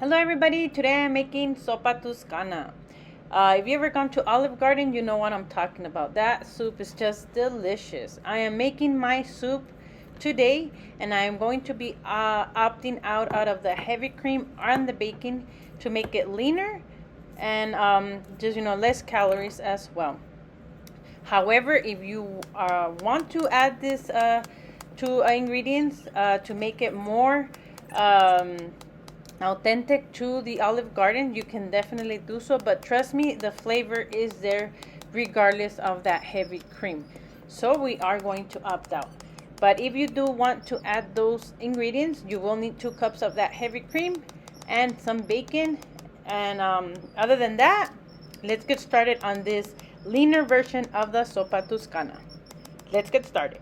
Hello everybody, today I'm making Zuppa Toscana. If you ever gone to Olive Garden, you know what I'm talking about. That soup is just delicious. I am making my soup today and I am going to be opting out of the heavy cream and the bacon to make it leaner and just less calories as well. However, if you want to add this two ingredients to make it more authentic to the Olive Garden, you can definitely do so, but trust me, the flavor is there regardless of that heavy cream. So we are going to opt out. But if you do want to add those ingredients, you will need 2 cups of that heavy cream and some bacon. And other than that, let's get started on this leaner version of the Zuppa Toscana. Let's get started.